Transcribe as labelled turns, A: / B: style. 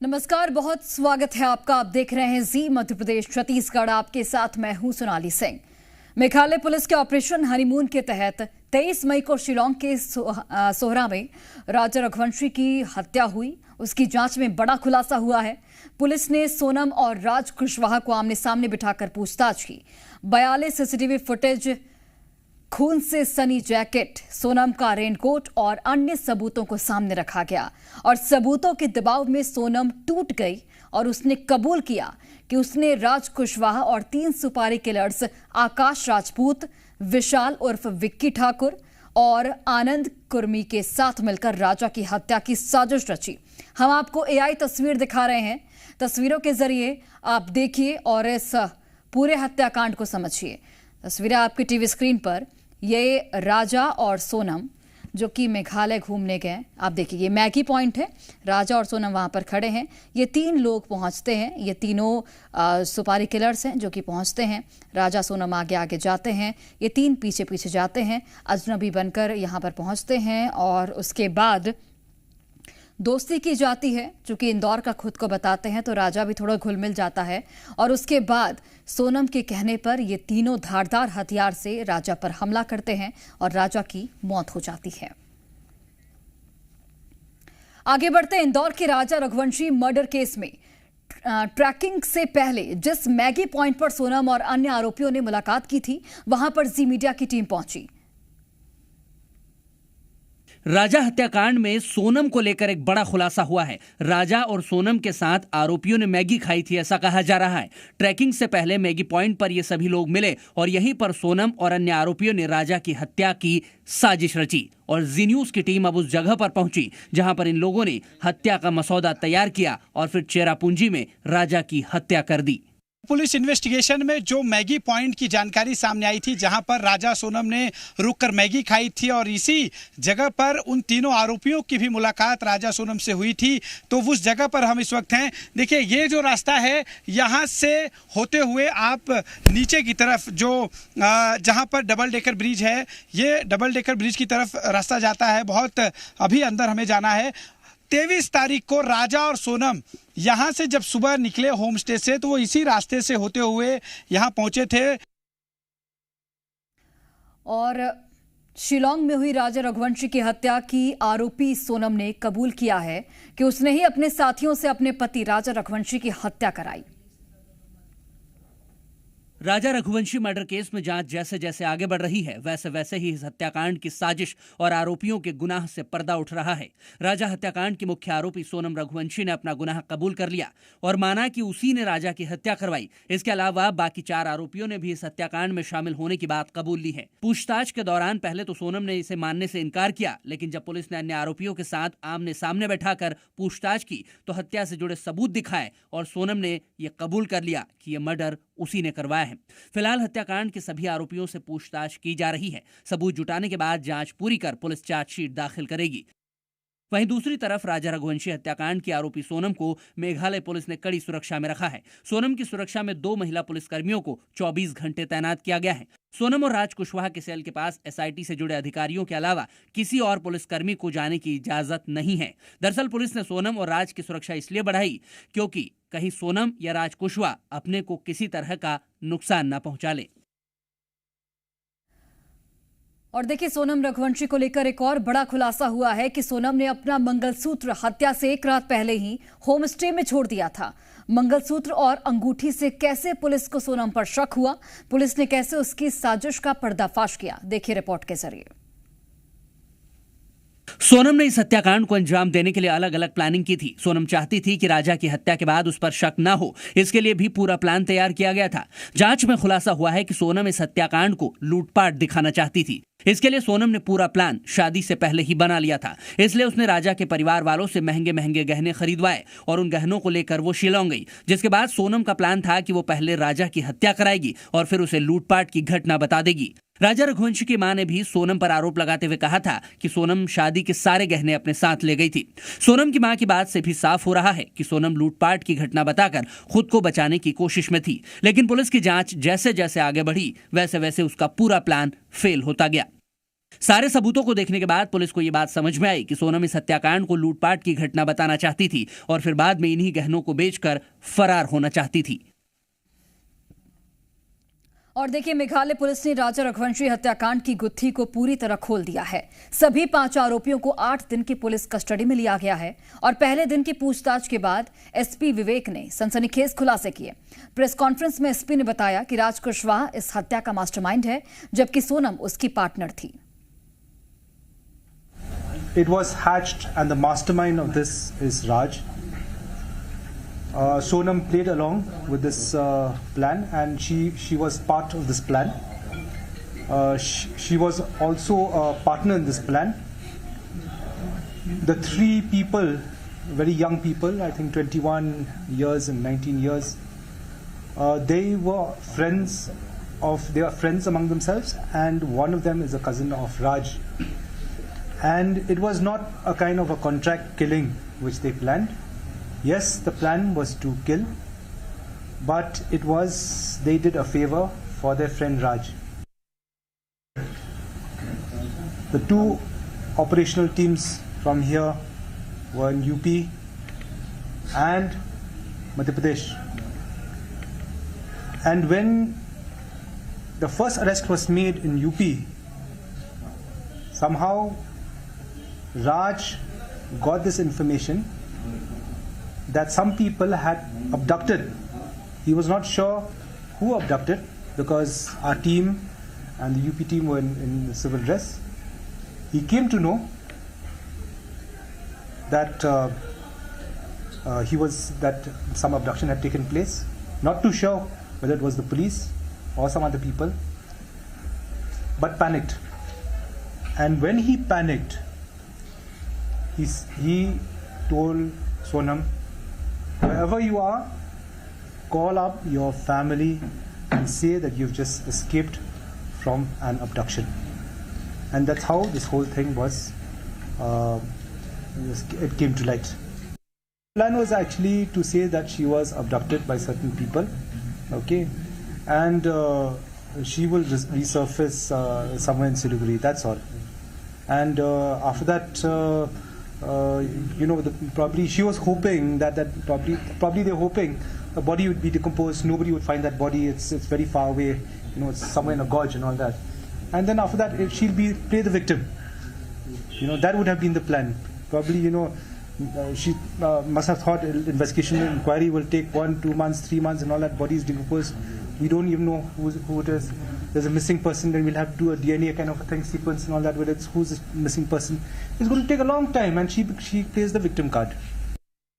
A: नमस्कार, बहुत स्वागत है आपका। आप देख रहे हैं जी मध्य प्रदेश छत्तीसगढ़। आपके साथ मैं हूं सोनाली सिंह। मेघालय पुलिस के ऑपरेशन हनीमून के तहत 23 मई को शिलांग के सोहरा में राजा रघुवंशी की हत्या हुई। उसकी जांच में बड़ा खुलासा हुआ है। पुलिस ने सोनम और राज कुशवाहा को आमने सामने बिठाकर पूछताछ की। 42 सीसीटीवी फुटेज, खून से सनी जैकेट, सोनम का रेनकोट और अन्य सबूतों को सामने रखा गया और सबूतों के दबाव में सोनम टूट गई और उसने कबूल किया कि उसने राज कुशवाहा और 3 सुपारी किलर्स आकाश राजपूत, विशाल उर्फ विक्की ठाकुर और आनंद कुर्मी के साथ मिलकर राजा की हत्या की साजिश रची। हम आपको एआई तस्वीर दिखा रहे हैं। तस्वीरों के जरिए आप देखिए और इस पूरे हत्याकांड को समझिए। तस्वीरें आपकी टीवी स्क्रीन पर। ये राजा और सोनम जो कि मेघालय घूमने गए। आप देखिए, ये मैगी पॉइंट है। राजा और सोनम वहां पर खड़े हैं। ये 3 लोग पहुंचते हैं। ये तीनों सुपारी किलर्स हैं जो कि पहुंचते हैं। राजा सोनम आगे आगे जाते हैं, ये 3 पीछे पीछे जाते हैं। अजनबी बनकर यहां पर पहुंचते हैं और उसके बाद दोस्ती की जाती है। चूंकि इंदौर का खुद को बताते हैं तो राजा भी थोड़ा घुल मिल जाता है और उसके बाद सोनम के कहने पर ये तीनों धारदार हथियार से राजा पर हमला करते हैं और राजा की मौत हो जाती है। आगे बढ़ते इंदौर के राजा रघुवंशी मर्डर केस में ट्रैकिंग से पहले जिस मैगी पॉइंट पर सोनम और अन्य आरोपियों ने मुलाकात की थी, वहां पर जी मीडिया की टीम पहुंची।
B: राजा हत्याकांड में सोनम को लेकर एक बड़ा खुलासा हुआ है। राजा और सोनम के साथ आरोपियों ने मैगी खाई थी, ऐसा कहा जा रहा है। ट्रैकिंग से पहले मैगी पॉइंट पर ये सभी लोग मिले और यहीं पर सोनम और अन्य आरोपियों ने राजा की हत्या की साजिश रची और जी न्यूज की टीम अब उस जगह पर पहुंची जहां पर इन लोगों ने हत्या का मसौदा तैयार किया और फिर चेरापूंजी में राजा की हत्या कर दी।
C: पुलिस इन्वेस्टिगेशन में जो मैगी पॉइंट की जानकारी सामने आई थी, जहां पर राजा सोनम ने रुककर मैगी खाई थी और इसी जगह पर उन तीनों आरोपियों की भी मुलाकात राजा सोनम से हुई थी, तो उस जगह पर हम इस वक्त हैं। देखिए, ये जो रास्ता है, यहां से होते हुए आप नीचे की तरफ जो जहां पर डबल डेकर ब्रिज है, ये डबल डेकर ब्रिज की तरफ रास्ता जाता है। बहुत अभी अंदर हमें जाना है। 23 तारीख को राजा और सोनम यहां से जब सुबह निकले होम स्टे से, तो वो इसी रास्ते से होते हुए यहां पहुंचे थे।
A: और शिलांग में हुई राजा रघुवंशी की हत्या की आरोपी सोनम ने कबूल किया है कि उसने ही अपने साथियों से अपने पति राजा रघुवंशी की हत्या कराई।
B: राजा रघुवंशी मर्डर केस में जांच जैसे जैसे आगे बढ़ रही है, वैसे वैसे ही इस हत्याकांड की साजिश और आरोपियों के गुनाह से पर्दा उठ रहा है। राजा हत्याकांड की मुख्य आरोपी सोनम रघुवंशी ने अपना गुनाह कबूल कर लिया और माना कि उसी ने राजा की हत्या करवाई। इसके अलावा बाकी 4 आरोपियों ने भी इस हत्याकांड में शामिल होने की बात कबूल ली है। पूछताछ के दौरान पहले तो सोनम ने इसे मानने से इनकार किया, लेकिन जब पुलिस ने अन्य आरोपियों के साथ आमने सामने बैठाकर पूछताछ की तो हत्या से जुड़े सबूत दिखाए और सोनम ने यह कबूल कर लिया कि यह मर्डर उसी ने करवाया है। फिलहाल हत्याकांड के सभी आरोपियों से पूछताछ की जा रही है। सबूत जुटाने के बाद जांच पूरी कर पुलिस चार्जशीट दाखिल करेगी। वहीं दूसरी तरफ राजा रघुवंशी हत्याकांड की आरोपी सोनम को मेघालय पुलिस ने कड़ी सुरक्षा में रखा है। सोनम की सुरक्षा में 2 महिला पुलिसकर्मियों को 24 घंटे तैनात किया गया है। सोनम और राज कुशवाहा के सेल के पास एसआईटी से जुड़े अधिकारियों के अलावा किसी और पुलिसकर्मी को जाने की इजाजत नहीं है। दरअसल पुलिस ने सोनम और राज की सुरक्षा इसलिए बढ़ाई क्योंकि कहीं सोनम या राज कुशवाहा अपने को किसी तरह का नुकसान न पहुंचा ले।
A: और देखिए, सोनम रघुवंशी को लेकर एक और बड़ा खुलासा हुआ है कि सोनम ने अपना मंगलसूत्र हत्या से 1 रात पहले ही होम स्टे में छोड़ दिया था। मंगलसूत्र और अंगूठी से कैसे पुलिस को सोनम पर शक हुआ, पुलिस ने कैसे उसकी साजिश का पर्दाफाश किया, देखिए रिपोर्ट के जरिए।
B: सोनम ने इस हत्याकांड को अंजाम देने के लिए अलग अलग प्लानिंग की थी। सोनम चाहती थी कि राजा की हत्या के बाद उस पर शक न हो, इसके लिए भी पूरा प्लान तैयार किया गया था। जांच में खुलासा हुआ है कि सोनम इस हत्याकांड को लूटपाट दिखाना चाहती थी। इसके लिए सोनम ने पूरा प्लान शादी से पहले ही बना लिया था। इसलिए उसने राजा के परिवार वालों से महंगे महंगे गहने खरीदवाए और उन गहनों को लेकर वो शिलांग गई। जिसके बाद सोनम का प्लान था कि वो पहले राजा की हत्या कराएगी और फिर उसे लूटपाट की घटना बता देगी। राजा रघुवंशी की मां ने भी सोनम पर आरोप लगाते हुए कहा था कि सोनम शादी के सारे गहने अपने साथ ले गई थी। सोनम की मां की बात से भी साफ हो रहा है कि सोनम लूटपाट की घटना बताकर खुद को बचाने की कोशिश में थी, लेकिन पुलिस की जांच जैसे जैसे आगे बढ़ी वैसे वैसे उसका पूरा प्लान फेल होता गया। सारे सबूतों को देखने के बाद पुलिस को ये बात समझ में आई कि सोनम इस हत्याकांड को लूटपाट की घटना बताना चाहती थी और फिर बाद में इन्हीं गहनों को बेचकर फरार होना चाहती थी।
A: और देखिए, मेघालय पुलिस ने राजा रघुवंशी हत्याकांड की गुत्थी को पूरी तरह खोल दिया है। सभी 5 आरोपियों को 8 दिन की पुलिस कस्टडी में लिया गया है और पहले दिन की पूछताछ के बाद एसपी विवेक ने सनसनीखेज खुलासे किए। प्रेस कॉन्फ्रेंस में एसपी ने बताया कि राज कुशवाहा इस हत्या का मास्टरमाइंड है, जबकि सोनम उसकी पार्टनर थी।
D: It was hatched and the mastermind of this is Raj. Sonam played along with this plan and she was part of this plan. She was also a partner in this plan. The 3 people, very young people, I think 21 years and 19 years, they were friends among themselves, and one of them is a cousin of Raj. And it was not a kind of a contract killing which they planned. Yes, the plan was to kill, but they did a favor for their friend Raj. The 2 operational teams from here were in UP and Madhya Pradesh. And when the first arrest was made in UP, somehow Raj got this information that some people had abducted. He was not sure who abducted because our team and the UP team were in civil dress. He came to know that that some abduction had taken place. Not too sure whether it was the police or some other people, but panicked. And when he panicked, he told Sonam, wherever you are, call up your family and say that you've just escaped from an abduction. And that's how this whole thing it came to light. The plan was actually to say that she was abducted by certain people, okay, and she will resurface somewhere in Siliguri, that's all. And after that, probably she was hoping that probably they're hoping the body would be decomposed, nobody would find that body, it's very far away, it's somewhere in a gorge and all that. And then after that, she'll play the victim. That would have been the plan. Probably, she must have thought investigation inquiry will take 1, 2 months, 3 months, and all that. Body is decomposed. We don't even know who it is. There's a missing person, then we'll have to do a DNA kind of a thing, sequence and all that. Whether it's who's the missing person, it's going to take a long time, and she plays the victim card.